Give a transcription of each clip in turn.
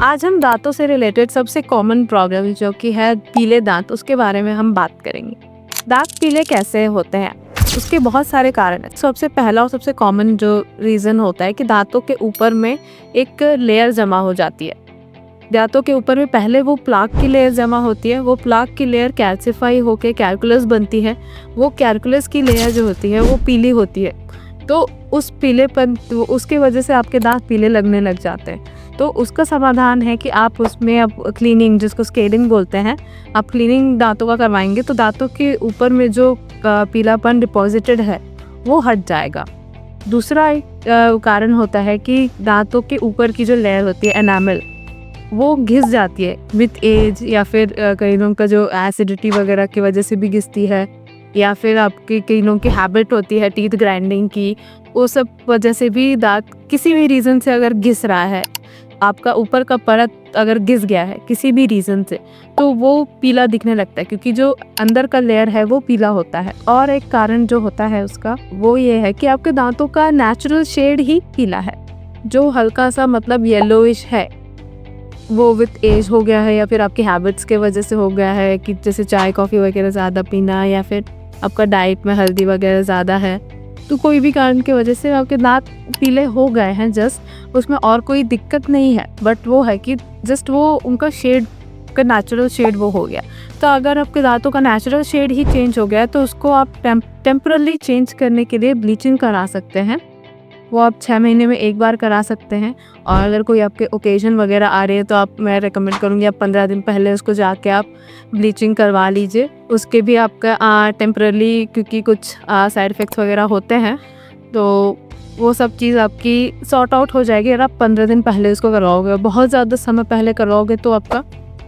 आज हम दांतों से रिलेटेड सबसे कॉमन प्रॉब्लम जो कि है पीले दांत, उसके बारे में हम बात करेंगे। दांत पीले कैसे होते हैं, उसके बहुत सारे कारण हैं। सबसे पहला और सबसे कॉमन जो रीज़न होता है कि दांतों के ऊपर में एक लेयर जमा हो जाती है। दांतों के ऊपर में पहले वो प्लाक की लेयर जमा होती है, वो प्लाक की लेयर कैल्सिफाई होकर कैलकुलस बनती है। वो कैलकुलस की लेयर जो होती है वो पीली होती है, तो उस पीलेपन उसकी वजह से आपके दांत पीले लगने लग जाते हैं। तो उसका समाधान है कि आप उसमें अब क्लीनिंग, जिसको स्केलिंग बोलते हैं, आप क्लीनिंग दांतों का करवाएंगे तो दांतों के ऊपर में जो पीलापन डिपॉजिटेड है वो हट जाएगा। दूसरा एक कारण होता है कि दांतों के ऊपर की जो लेयर होती है एनामल, वो घिस जाती है विथ एज, या फिर कई लोगों का जो एसिडिटी वगैरह की वजह से भी घिसती है, या फिर आपकी कई लोगों की हैबिट होती है टीथ ग्राइंडिंग की, वो सब वजह से भी दांत किसी भी रीज़न से अगर घिस रहा है, आपका ऊपर का परत अगर घिस गया है किसी भी रीज़न से, तो वो पीला दिखने लगता है क्योंकि जो अंदर का लेयर है वो पीला होता है। और एक कारण जो होता है उसका वो ये है कि आपके दांतों का नेचुरल शेड ही पीला है, जो हल्का सा मतलब येलोइश है, वो विथ एज हो गया है या फिर आपकी हैबिट्स के वजह से हो गया है कि जैसे चाय कॉफ़ी वगैरह ज़्यादा पीना, या फिर आपका डाइट में हल्दी वगैरह ज़्यादा है, तो कोई भी कारण की वजह से आपके दांत पीले हो गए हैं। जस्ट उसमें और कोई दिक्कत नहीं है, बट वो है कि जस्ट वो उनका शेड का नेचुरल शेड वो हो गया। तो अगर आपके दांतों का नेचुरल शेड ही चेंज हो गया है तो उसको आप टेम्परली चेंज करने के लिए ब्लीचिंग करा सकते हैं। वो आप 6 महीने में एक बार करा सकते हैं। और अगर कोई आपके ओकेजन वगैरह आ रहे हैं तो मैं रेकमेंड करूँगी आप 15 दिन पहले उसको जाके आप ब्लीचिंग करवा लीजिए। उसके भी आपका टेम्परली, क्योंकि कुछ साइड इफ़ेक्ट्स वगैरह होते हैं, तो वो सब चीज़ आपकी सॉर्ट आउट हो जाएगी अगर आप 15 दिन पहले उसको करवाओगे। बहुत ज़्यादा समय पहले करवाओगे तो आपका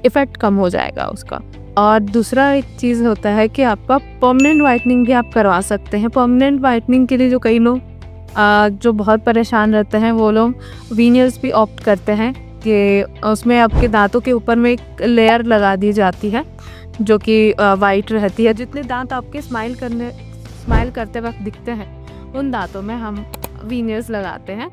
इफ़ेक्ट कम हो जाएगा उसका। और दूसरा एक चीज़ होता है कि आपका परमानेंट वाइटनिंग भी आप करवा सकते हैं। परमानेंट वाइटनिंग के लिए जो कई लोग जो बहुत परेशान रहते हैं वो लोग वीनियर्स भी ऑप्ट करते हैं कि उसमें आपके दांतों के ऊपर में एक लेयर लगा दी जाती है जो कि वाइट रहती है। जितने दांत आपके स्माइल करते वक्त दिखते हैं उन दांतों में हम वीनियर्स लगाते हैं,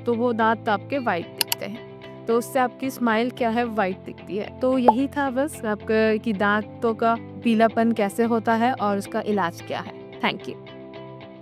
तो वो दांत आपके वाइट दिखते हैं, तो उससे आपकी स्माइल क्या है, वाइट दिखती है। तो यही था बस आपका कि दांतों का पीलापन कैसे होता है और उसका इलाज क्या है। Thank you.